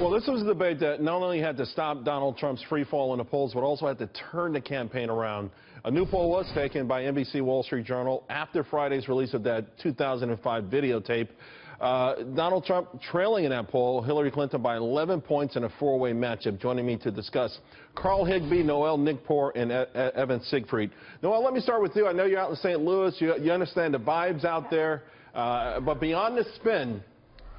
Well, this was a debate that not only had to stop Donald Trump's free fall in the polls, but also had to turn the campaign around. A new poll was taken by NBC Wall Street Journal after Friday's release of that 2005 videotape. Donald Trump trailing in that poll, Hillary Clinton by 11 points in a four-way matchup. Joining me to discuss, Carl Higbie, Noelle, Nikpour, and Evan Siegfried. Noelle, let me start with you. I know you're out in St. Louis. You understand the vibes out there. But beyond the spin,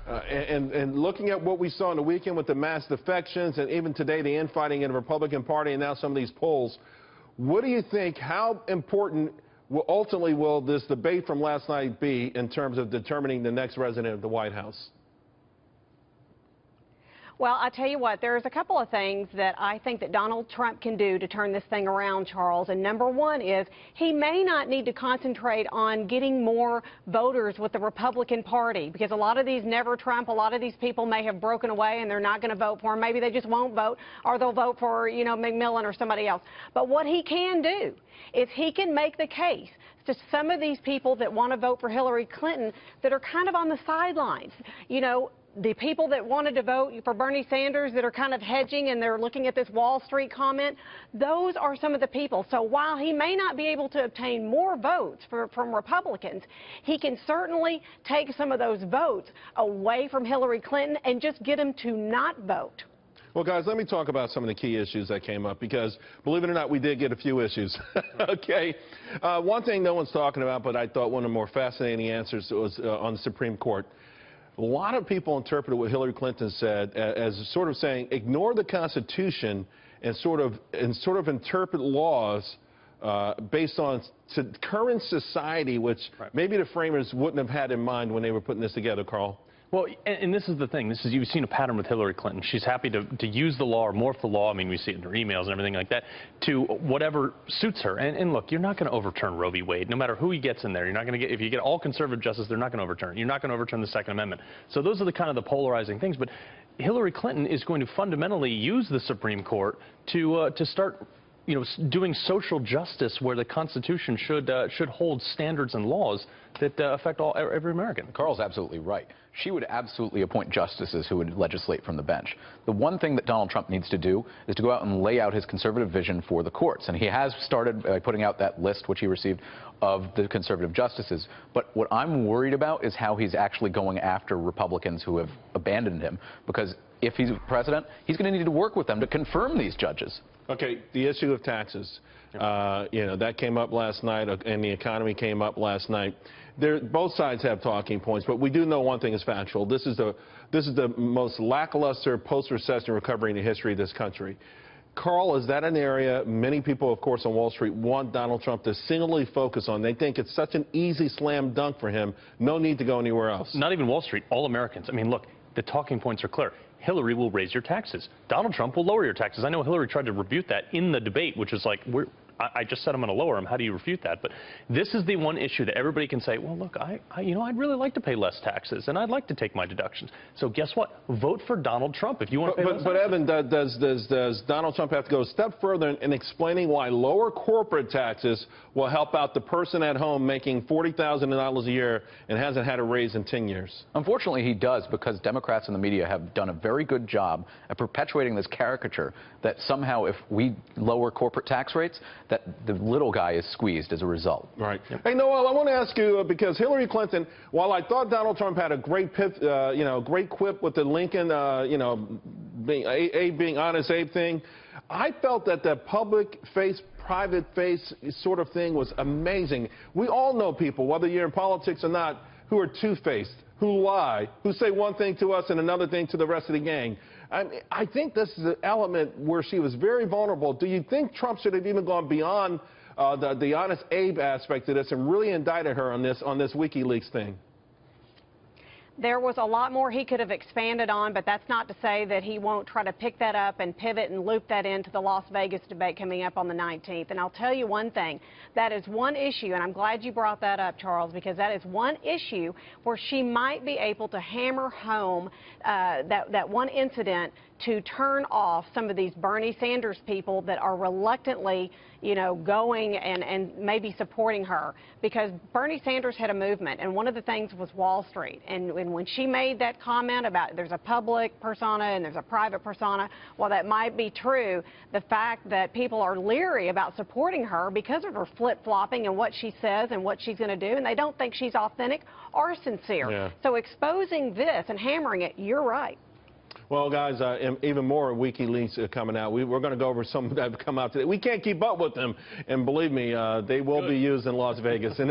and looking at what we saw on the weekend with the mass defections and even today the infighting in the Republican Party and now some of these polls, what do you think, how important ultimately will this debate from last night be in terms of determining the next resident of the White House? Well, I tell you what, there's a couple of things that I think that Donald Trump can do to turn this thing around, Charles. And number one is he may not need to concentrate on getting more voters with the Republican Party, because a lot of these never Trump, a lot of these people may have broken away and they're not going to vote for him. Maybe they just won't vote, or they'll vote for, McMillan or somebody else. But what he can do is he can make the case to some of these people that want to vote for Hillary Clinton that are kind of on the sidelines. The people that wanted to vote for Bernie Sanders that are kind of hedging and they're looking at this Wall Street comment, those are some of the people. So while he may not be able to obtain more votes from Republicans, he can certainly take some of those votes away from Hillary Clinton and just get them to not vote. Well, guys, let me talk about some of the key issues that came up, because, believe it or not, we did get a few issues. Okay. One thing no one's talking about, but I thought one of the more fascinating answers was on the Supreme Court. A lot of people interpreted what Hillary Clinton said as sort of saying, ignore the Constitution and sort of interpret laws based on current society, which maybe the framers wouldn't have had in mind when they were putting this together, Carl. Well, and this is the thing. You've seen a pattern with Hillary Clinton. She's happy to use the law or morph the law. I mean, we see it in her emails and everything like that, to whatever suits her. And look, you're not going to overturn Roe v. Wade, no matter who he gets in there. You're not going to get, if you get all conservative justice, they're not going to overturn it. You're not going to overturn the Second Amendment. So those are the kind of the polarizing things. But Hillary Clinton is going to fundamentally use the Supreme Court to start doing social justice, where the Constitution should hold standards and laws that affect every American. Carl's absolutely right. She would absolutely appoint justices who would legislate from the bench. The one thing that Donald Trump needs to do is to go out and lay out his conservative vision for the courts. And he has started by putting out that list, which he received, of the conservative justices. But what I'm worried about is how he's actually going after Republicans who have abandoned him. Because if he's president, he's going to need to work with them to confirm these judges. Okay, the issue of taxes, that came up last night, and the economy came up last night. Both sides have talking points, but we do know one thing is factual. This is the most lackluster post-recession recovery in the history of this country. Carl, is that an area many people, of course, on Wall Street want Donald Trump to singly focus on? They think it's such an easy slam dunk for him, no need to go anywhere else. Not even Wall Street, all Americans. I mean, look, the talking points are clear. Hillary will raise your taxes. Donald Trump will lower your taxes. I know Hillary tried to refute that in the debate, which is like, I just said I'm going to lower them. How do you refute that? But this is the one issue that everybody can say, well, look, I'd really like to pay less taxes, and I'd like to take my deductions. So guess what? Vote for Donald Trump if you want to pay less taxes. But Evan, does Donald Trump have to go a step further in explaining why lower corporate taxes will help out the person at home making $40,000 a year and hasn't had a raise in 10 years? Unfortunately, he does, because Democrats in the media have done a very good job at perpetuating this caricature that somehow if we lower corporate tax rates, that the little guy is squeezed as a result. Right. Yep. Hey, Noelle, I want to ask you, because Hillary Clinton, while I thought Donald Trump had a great great quip with the Lincoln, being honest Abe thing, I felt that the public face, private face sort of thing was amazing. We all know people, whether you're in politics or not, who are two-faced, who lie, who say one thing to us and another thing to the rest of the gang. I think this is an element where she was very vulnerable. Do you think Trump should have even gone beyond the honest Abe aspect of this and really indicted her on this WikiLeaks thing? There was a lot more he could have expanded on, but that's not to say that he won't try to pick that up and pivot and loop that into the Las Vegas debate coming up on the 19th. And I'll tell you one thing, that is one issue, and I'm glad you brought that up, Charles, because that is one issue where she might be able to hammer home that one incident to turn off some of these Bernie Sanders people that are reluctantly, going and maybe supporting her. Because Bernie Sanders had a movement, and one of the things was Wall Street. And And when she made that comment about there's a public persona and there's a private persona, while that might be true, the fact that people are leery about supporting her because of her flip-flopping and what she says and what she's going to do, and they don't think she's authentic or sincere. Yeah. So exposing this and hammering it, you're right. Well, guys, even more WikiLeaks are coming out. We're going to go over some that have come out today. We can't keep up with them, and believe me, they will be used in Las Vegas.